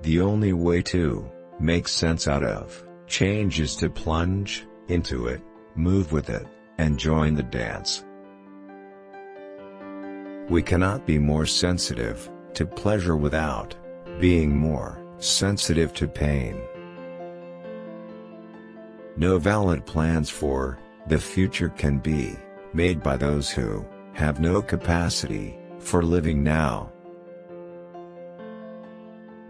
The only way to make sense out of change is to plunge into it, move with it, and join the dance. We cannot be more sensitive to pleasure without being more sensitive to pain. No valid plans for the future can be made by those who have no capacity for living now.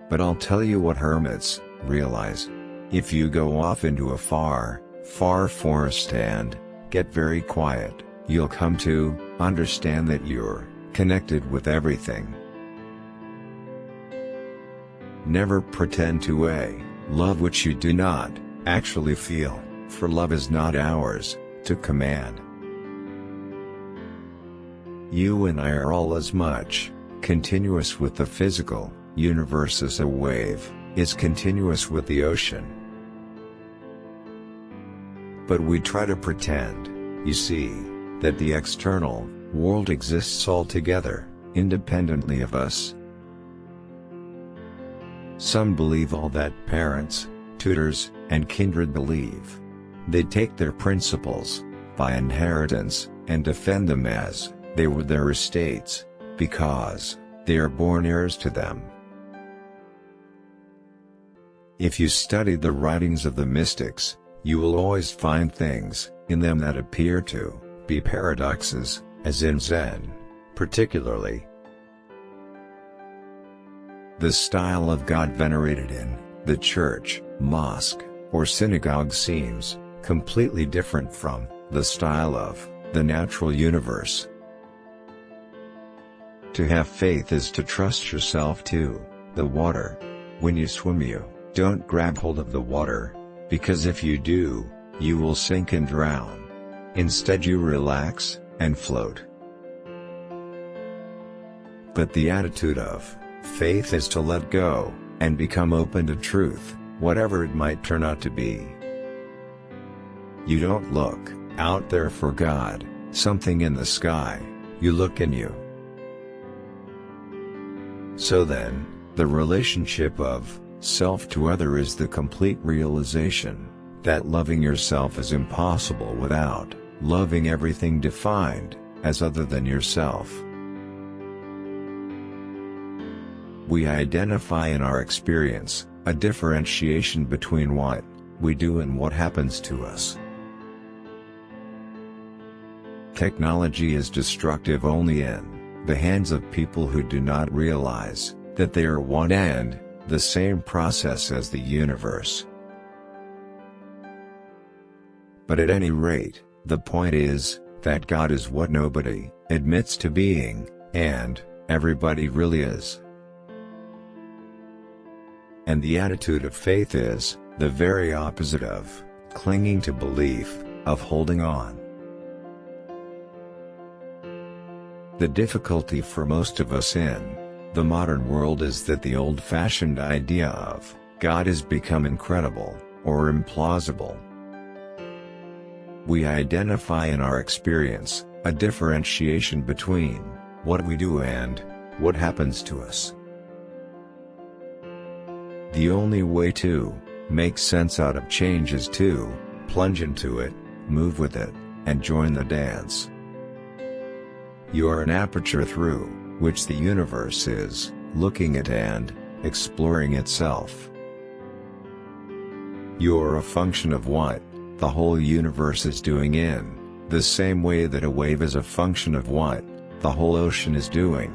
But I'll tell you what hermits realize. If you go off into a far, far forest and get very quiet, you'll come to understand that you're connected with everything. Never pretend to love which you do not actually feel, for love is not ours to command. You and I are all as much continuous with the physical universe as a wave is continuous with the ocean. But we try to pretend, you see, that the external world exists altogether, independently of us. Some believe all that parents, tutors, and kindred believe. They take their principles by inheritance and defend them as they were their estates, because they are born heirs to them. If you study the writings of the mystics, you will always find things in them that appear to be paradoxes, as in Zen, particularly. The style of God venerated in the church, mosque, or synagogue seems completely different from the style of the natural universe. To have faith is to trust yourself to the water. When you swim, you don't grab hold of the water, because if you do, you will sink and drown. Instead, you relax and float. But the attitude of faith is to let go and become open to truth, whatever it might turn out to be. You don't look out there for God, something in the sky, you look in you. So then, the relationship of self to other is the complete realization that loving yourself is impossible without loving everything defined as other than yourself. We identify in our experience a differentiation between what we do and what happens to us. Technology is destructive only in the hands of people who do not realize that they are one and the same process as the universe. But at any rate, the point is that God is what nobody admits to being, and everybody really is. And the attitude of faith is the very opposite of clinging to belief, of holding on. The difficulty for most of us in the modern world is that the old-fashioned idea of God has become incredible, or implausible. We identify in our experience a differentiation between what we do and what happens to us. The only way to make sense out of change is to plunge into it, move with it, and join the dance. You are an aperture through which the universe is looking at and exploring itself. You are a function of what the whole universe is doing in the same way that a wave is a function of what the whole ocean is doing.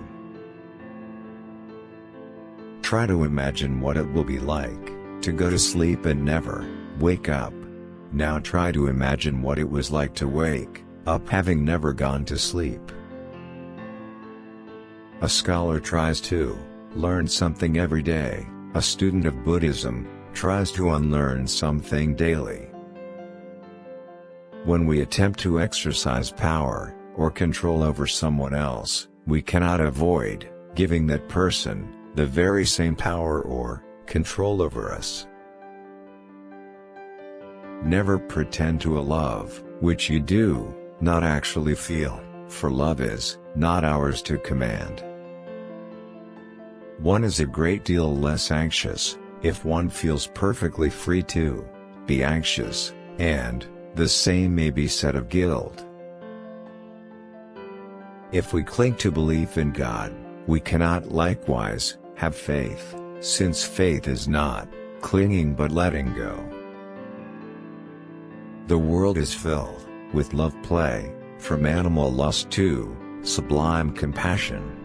Try to imagine what it will be like to go to sleep and never wake up. Now try to imagine what it was like to wake up having never gone to sleep. A scholar tries to learn something every day. A student of Buddhism tries to unlearn something daily. When we attempt to exercise power or control over someone else, we cannot avoid giving that person the very same power or control over us. Never pretend to a love which you do not actually feel, for love is not ours to command. One is a great deal less anxious, if one feels perfectly free to be anxious, and the same may be said of guilt. If we cling to belief in God, we cannot likewise have faith, since faith is not clinging but letting go. The world is filled with love play, from animal lust to sublime compassion.